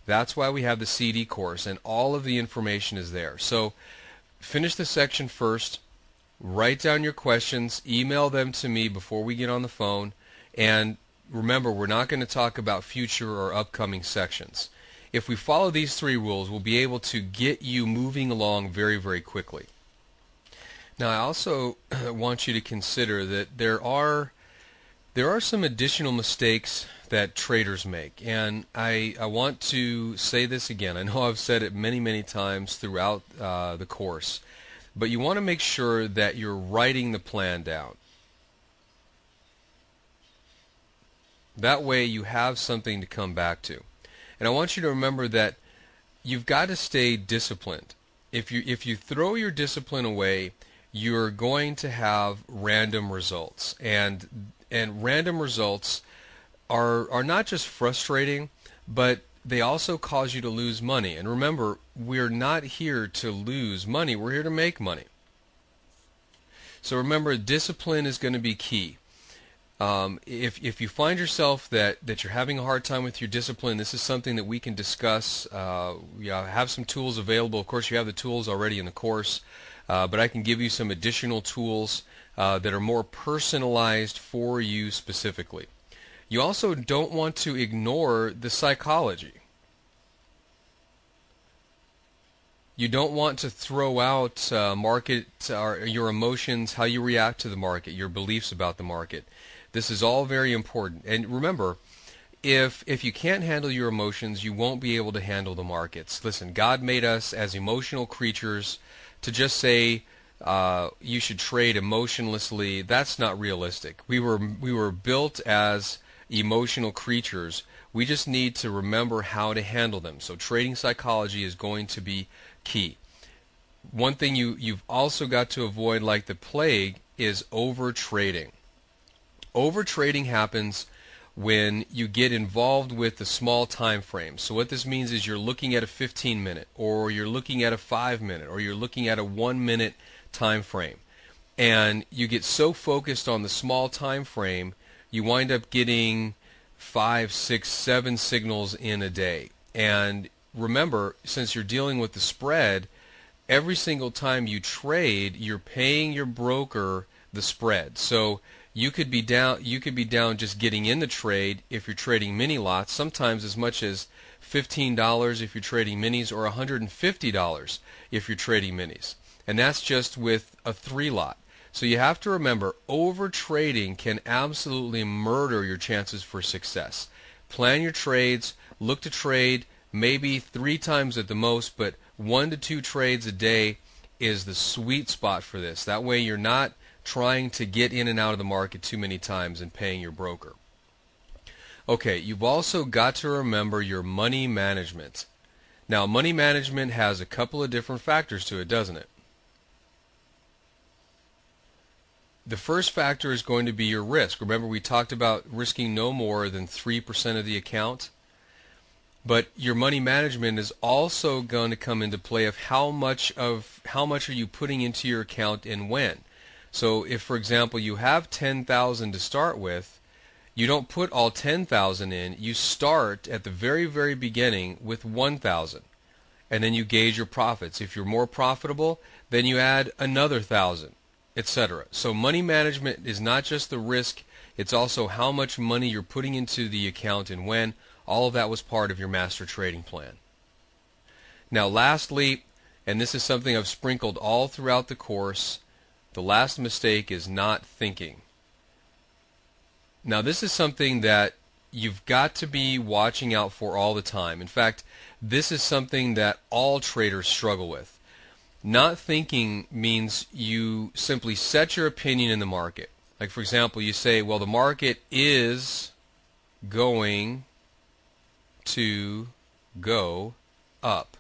That's why we have the CD course, and all of the information is there. So finish the section first, write down your questions, email them to me before we get on the phone, and remember, we're not going to talk about future or upcoming sections. If we follow these 3 rules, we'll be able to get you moving along very, very quickly. Now, I also want you to consider that there are some additional mistakes that traders make, and I want to say this again. I know I've said it many, many times throughout the course, but you want to make sure that you're writing the plan down. That way you have something to come back to. And I want you to remember that you've got to stay disciplined. If you throw your discipline away, you're going to have random results. And random results are not just frustrating, but they also cause you to lose money. And remember, we're not here to lose money, we're here to make money. So remember, discipline is going to be key. If you find yourself that you're having a hard time with your discipline, this is something that we can discuss. You have some tools available. Of course, you have the tools already in the course, but I can give you some additional tools that are more personalized for you specifically. You also don't want to ignore the psychology. You don't want to throw out market or your emotions, how you react to the market, your beliefs about the market. This is all very important. And remember, if you can't handle your emotions, you won't be able to handle the markets. Listen, God made us as emotional creatures. To just say you should trade emotionlessly, that's not realistic. We were built as emotional creatures. We just need to remember how to handle them. So trading psychology is going to be key. One thing you've also got to avoid like the plague is over trading. Over trading happens when you get involved with the small time frame. So what this means is you're looking at a 15-minute, or you're looking at a 5-minute, or you're looking at a 1-minute time frame. And you get so focused on the small time frame, you wind up getting 5, 6, 7 signals in a day. And remember, since you're dealing with the spread, every single time you trade, you're paying your broker the spread. So you could be down just getting in the trade if you're trading mini lots, sometimes as much as $15 if you're trading minis, or $150 if you're trading minis. And that's just with a 3-lot. So you have to remember, over trading can absolutely murder your chances for success. Plan your trades, look to trade maybe 3 times at the most, but 1 to 2 trades a day is the sweet spot for this. That way you're not trying to get in and out of the market too many times and paying your broker. Okay, you've also got to remember your money management. Now, money management has a couple of different factors to it, doesn't it? The first factor is going to be your risk. Remember, we talked about risking no more than 3% of the account. But your money management is also going to come into play of how much are you putting into your account and when. So if, for example, you have $10,000 to start with, you don't put all $10,000 in. You start at the very, very beginning with $1,000, and then you gauge your profits. If you're more profitable, then you add another $1,000, etc. So money management is not just the risk, it's also how much money you're putting into the account and when. All of that was part of your master trading plan. Now lastly, and this is something I've sprinkled all throughout the course, the last mistake is not thinking. Now this is something that you've got to be watching out for all the time. In fact, this is something that all traders struggle with. Not thinking means you simply set your opinion in the market. Like, for example, you say, well, the market is going to go up.